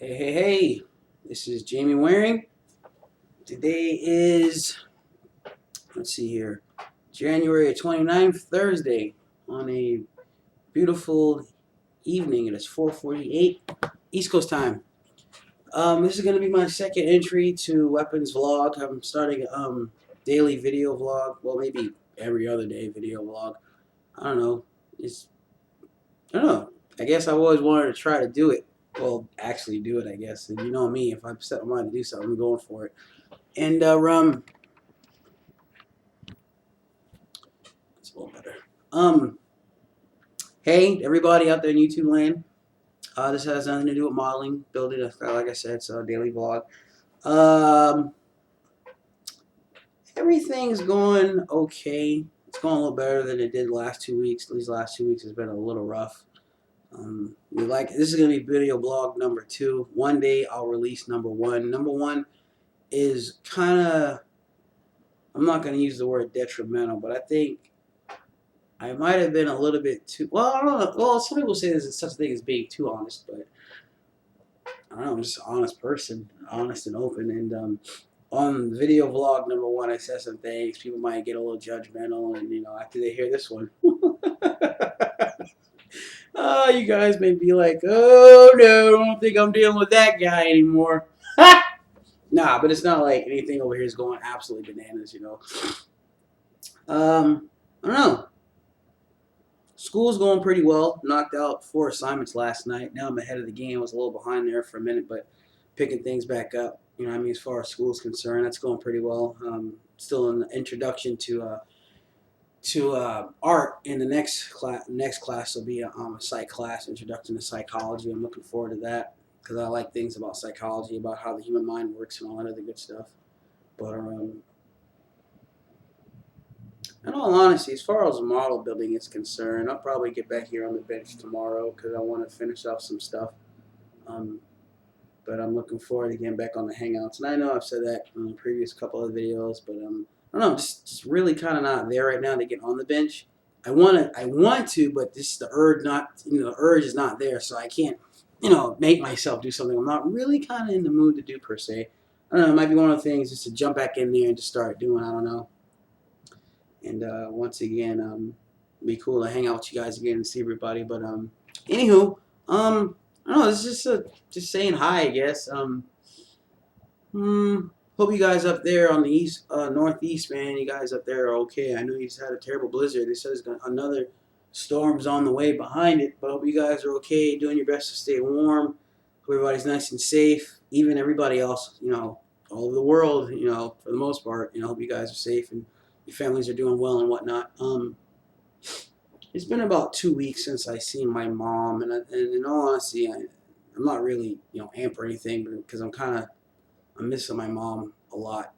Hey, hey, hey, this is Jamie Waring. Today is, let's see here, January 29th, Thursday, on a beautiful evening. It is 4:48 East Coast time. This is going to be my second entry to Weapons Vlog. I'm starting daily video vlog. Well, maybe every other day video vlog. I don't know. I don't know. I guess I've always wanted to try to do it. Well, actually do it, I guess. And you know me, if I set my mind to do something, I'm going for it. And it's a little better. Um, hey, everybody out there in YouTube land. This has nothing to do with modeling, building. Like I said, it's a daily vlog. Um, Everything's going okay. It's going a little better than it did the last 2 weeks. These last 2 weeks has been a little rough. This is gonna be video blog number 2. One day I'll release number 1. Number 1 is kind of, I'm not gonna use the word detrimental, but I think I might have been a little bit too. Well, I don't know. Well, some people say there's such a thing as being too honest, but I don't know. I'm just an honest person, honest and open. And on video vlog number 1, I said some things. People might get a little judgmental, and after they hear this one, you guys may be like, "Oh no, I don't think I'm dealing with that guy anymore." Nah, but it's not like anything over here is going absolutely bananas. I don't know. School's going pretty well. Knocked out 4 assignments last night. Now I'm ahead of the game. I was a little behind there for a minute, but picking things back up. I mean, as far as school's concerned, that's going pretty well. Still in the introduction to art. In the next class will be a psych class, introduction to psychology. I'm looking forward to that because I like things about psychology, about how the human mind works and all that other good stuff. But in all honesty, as far as model building is concerned, I'll probably get back here on the bench tomorrow because I want to finish off some stuff. Um, but I'm looking forward to getting back on the Hangouts. And I know I've said that in the previous couple of videos, but I don't know, I'm just really kind of not there right now to get on the bench. I want to, but this the urge the urge is not there, so I can't, make myself do something I'm not really kind of in the mood to do per se. I don't know, it might be one of the things just to jump back in there and just start doing. I don't know. And once again, be cool to hang out with you guys again and see everybody. But anywho, I don't know. It's just saying hi, I guess. Hope you guys up there on the east, northeast, man. You guys up there are okay. I know you just had a terrible blizzard. They said there's another storm's on the way behind it. But I hope you guys are okay, doing your best to stay warm. Hope everybody's nice and safe. Even everybody else, all over the world, for the most part. Hope you guys are safe and your families are doing well and whatnot. It's been about 2 weeks since I seen my mom, and in all honesty, I'm not really amped or anything, but because I'm missing my mom a lot.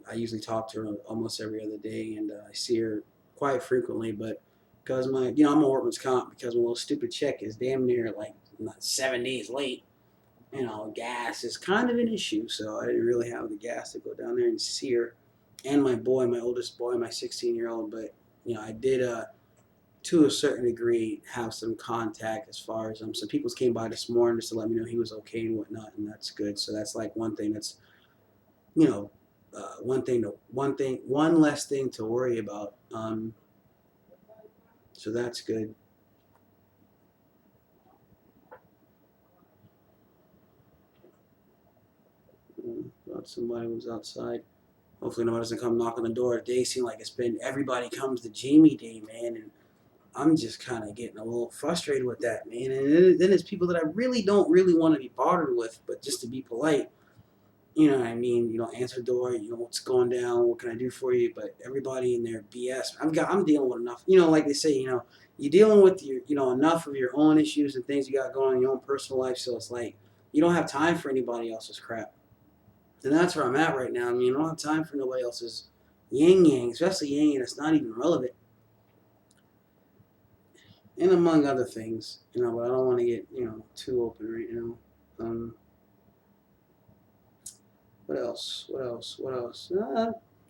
I usually talk to her almost every other day, and I see her quite frequently. But because I'm a workman's comp, because my little stupid check is damn near like 7 days late. Gas is kind of an issue, so I didn't really have the gas to go down there and see her, and my boy, my oldest boy, my 16-year-old. But I did to a certain degree have some contact as far as some people came by this morning just to let me know he was okay and whatnot, and that's good. So that's like one thing that's one less thing to worry about. So that's good. Thought somebody was outside. Hopefully nobody doesn't come knock on the door. Today seems like it's been everybody comes to Jamie Day, man, and I'm just kind of getting a little frustrated with that, man. And then it's people that I really don't really want to be bothered with, but just to be polite, you know what I mean? Answer the door. What's going down? What can I do for you? But everybody in their BS. I'm dealing with enough. Like they say, you're dealing with enough of your own issues and things you got going on in your own personal life. So it's like you don't have time for anybody else's crap. And that's where I'm at right now. I mean, I don't have time for nobody else's yin yang, especially yin yang that's not even relevant. And among other things, but I don't want to get too open right now. What else? What else? What else?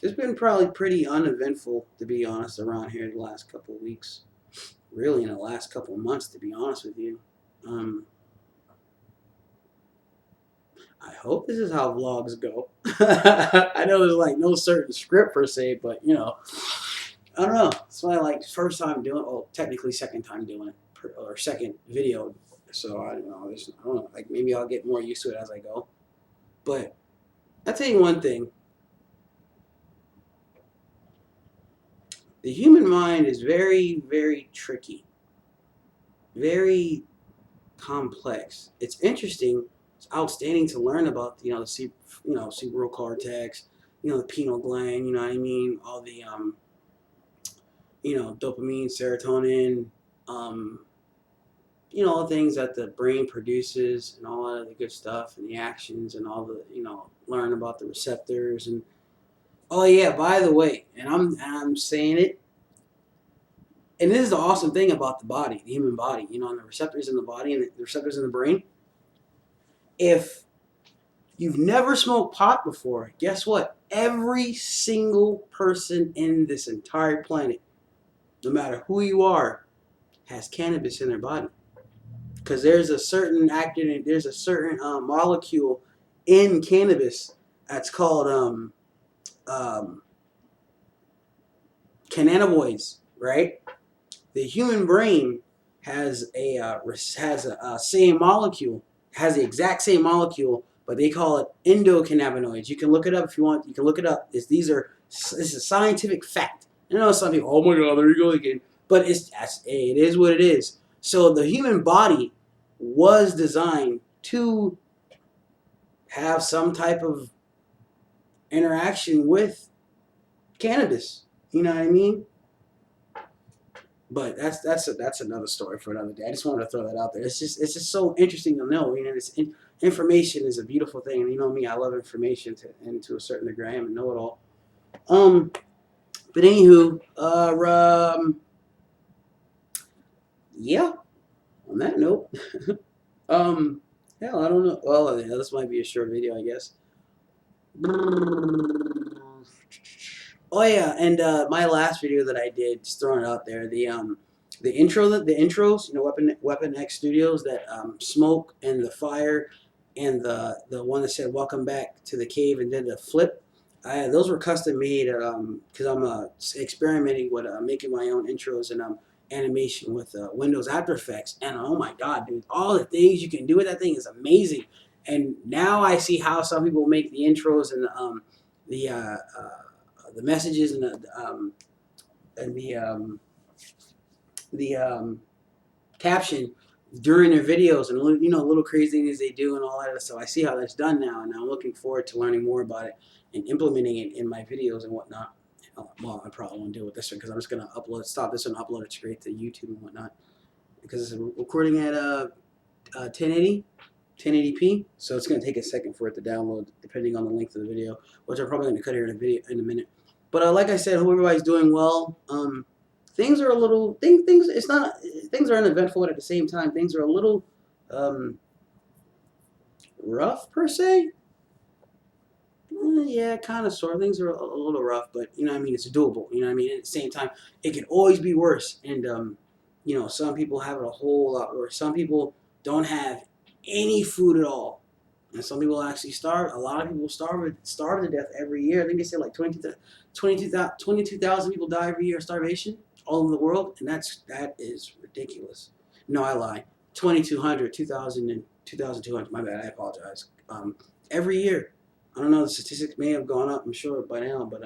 It's been probably pretty uneventful, to be honest, around here the last couple of weeks. Really, in the last couple of months, to be honest with you. hope this is how vlogs go. I know there's like no certain script per se, but you know, I don't know. It's my like first time doing it. Well, technically second time doing it, or second video. So I don't know. I don't know. Like maybe I'll get more used to it as I go. But I'll tell you one thing. The human mind is very, very tricky. Very complex. It's interesting. It's outstanding to learn about. The cerebral cortex. The pineal gland. You know what I mean? All the dopamine, serotonin. Um, all the things that the brain produces and all of the good stuff and the actions and all the learn about the receptors and oh yeah, by the way, and I'm saying it, and this is the awesome thing about the body, the human body, and the receptors in the body and the receptors in the brain. If you've never smoked pot before, guess what? Every single person in this entire planet, no matter who you are, has cannabis in their body. Because there's a certain active, there's a certain molecule in cannabis that's called cannabinoids, right? The human brain has a same molecule, has the exact same molecule, but they call it endocannabinoids. You can look it up if you want. You can look it up. This is a scientific fact. I know some people, oh my god, there you go again. But it is what it is. So the human body was designed to have some type of interaction with cannabis. You know what I mean? But that's another story for another day. I just wanted to throw that out there. It's just so interesting to know. Information is a beautiful thing, and you know me, I love information and to a certain degree, I am a know-it-all. But anywho, yeah. On that note, hell, I don't know. Well, yeah, this might be a short video, I guess. Oh yeah, and my last video that I did, just throwing it out there, the intros, Weapon X Studios, that smoke and the fire, and the one that said "Welcome back to the cave" and then the flip. Those were custom made because I'm experimenting with making my own intros and animation with Windows After Effects. And oh my god, dude, all the things you can do with that thing is amazing. And now I see how some people make the intros and the messages and the caption during their videos and little crazy things they do and all that. So I see how that's done now, and I'm looking forward to learning more about it and implementing it in my videos and whatnot. Well, I probably won't deal with this one because I'm just gonna stop this one, upload it straight to YouTube and whatnot because it's recording at 1080p, so it's gonna take a second for it to download depending on the length of the video, which I'm probably gonna cut here in a minute. But like I said, hope everybody's doing well. Things are a little things. It's not things are uneventful, but at the same time, things are a little rough per se. Yeah, kind of sort of. Things are a little rough, but I mean, it's doable. I mean, at the same time, it can always be worse. And some people have it a whole lot worse. Some people don't have any food at all, and some people actually starve. A lot of people starve to death every year. I think they say like 22,000 people die every year of starvation all over the world, and that is ridiculous. No, I lie. 2,200, 2,000, and 2,200. My bad. I apologize. Every year. I don't know. The statistics may have gone up. I'm sure by now, but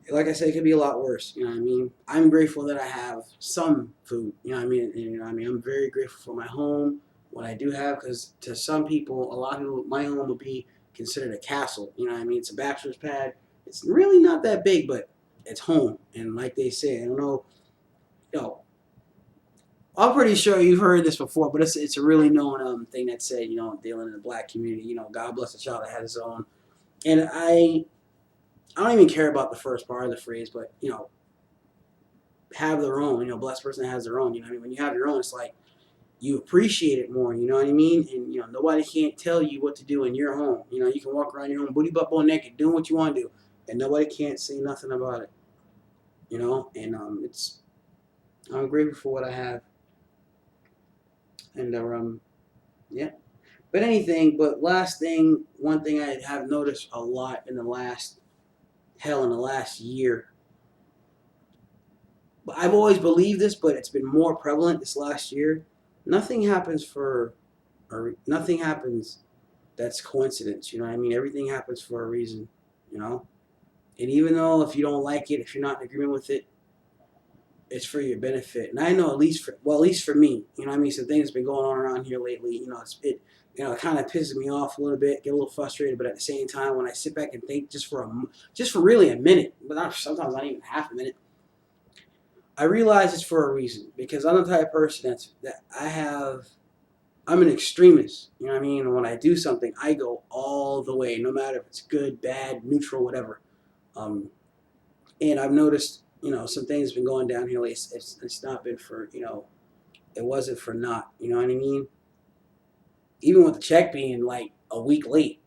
like I said, it could be a lot worse. You know what I mean? I'm grateful that I have some food. You know what I mean? I'm very grateful for my home, what I do have, because to some people, a lot of people, my home would be considered a castle. You know what I mean? It's a bachelor's pad. It's really not that big, but it's home. And like they say, I don't know, I'm pretty sure you've heard this before, but it's a really known thing that said, dealing in the black community, God bless the child that has his own. And I don't even care about the first part of the phrase, but have their own. Blessed person that has their own. I mean, when you have your own, it's like you appreciate it more. You know what I mean? And nobody can't tell you what to do in your home. You can walk around your home booty butt bone naked, doing what you want to do, and nobody can't say nothing about it. And I'm grateful for what I have. And yeah. But last thing, one thing I have noticed a lot in the last year. I've always believed this, but it's been more prevalent this last year. Nothing happens or nothing happens that's coincidence. You know what I mean? Everything happens for a reason. You know, and even though if you don't like it, if you're not in agreement with it, it's for your benefit. And I know at least for me, you know what I mean? Some things have been going on around here lately. It kind of pisses me off a little bit, get a little frustrated. But at the same time, when I sit back and think just for really a minute, but sometimes not even half a minute, I realize it's for a reason. Because I'm the type of person I'm an extremist. You know what I mean? And when I do something, I go all the way, no matter if it's good, bad, neutral, whatever. Um, and I've noticed, some things have been going downhill. It's not been for, it wasn't for naught. You know what I mean? Even with the check being like a week late,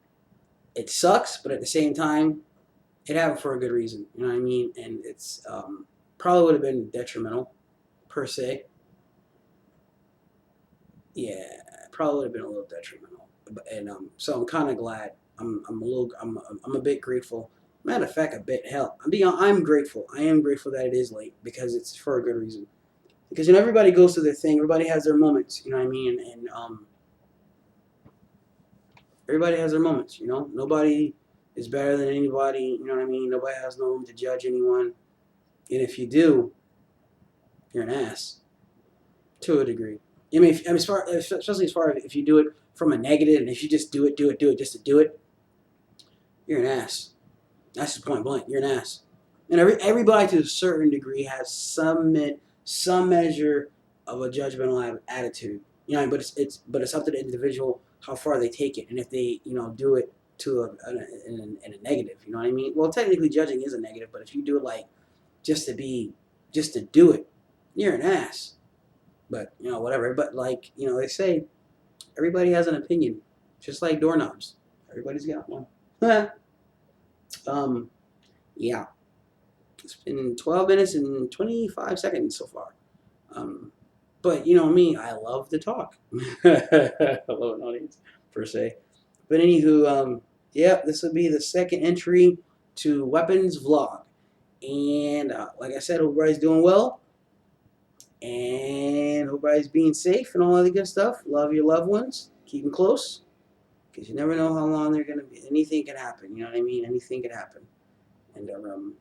it sucks, but at the same time, it happened for a good reason. You know what I mean? And it's probably would have been detrimental, per se. Yeah, probably would have been a little detrimental. And so I'm kind of glad. I'm a bit grateful. Matter of fact, a bit hell. I'm grateful. I am grateful that it is late because it's for a good reason. Because everybody goes through their thing. Everybody has their moments. You know what I mean? And everybody has their moments. Nobody is better than anybody. You know what I mean? Nobody has no room to judge anyone. And if you do, you're an ass to a degree. Especially as far as if you do it from a negative, and if you just do it just to do it, you're an ass. That's just point blank. You're an ass. And everybody to a certain degree has some measure of a judgmental attitude. But it's up to the individual how far they take it, and if they do it in a negative. You know what I mean? Well, technically, judging is a negative, but if you do it like just to do it, you're an ass. But whatever. But they say, everybody has an opinion, just like doorknobs. Everybody's got one. Yeah. It's been 12 minutes and 25 seconds so far. But you know me, I love to talk. I love an audience, per se. But anywho, yeah, this will be the second entry to Weapons Vlog. And like I said, hope everybody's doing well. And hope everybody's being safe and all that good stuff. Love your loved ones. Keep them close. Because you never know how long they're going to be. Anything can happen. You know what I mean? Anything can happen. And I'm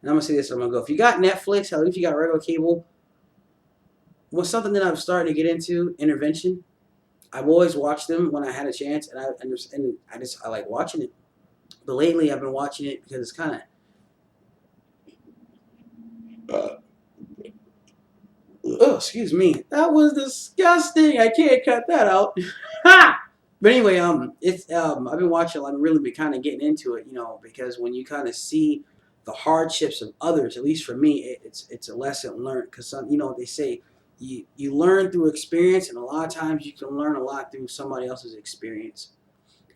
going to say this, I'm going to go. If you got Netflix, hell, if you got regular cable, what's something that I'm starting to get into, intervention. I've always watched them when I had a chance, and I like watching it. But lately, I've been watching it because it's kind of. Oh, excuse me. That was disgusting. I can't cut that out. Ha! But anyway, I've been watching. I've really been kind of getting into it, because when you kind of see the hardships of others, at least for me, it's a lesson learned. Because they say you learn through experience, and a lot of times you can learn a lot through somebody else's experience.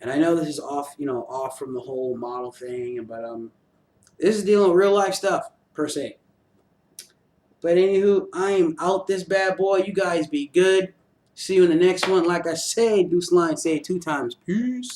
And I know this is off from the whole model thing, but this is dealing with real life stuff per se. But anywho, I am out this bad boy. You guys be good. See you in the next one. Like I say, Deuce Line, say it 2 times. Peace.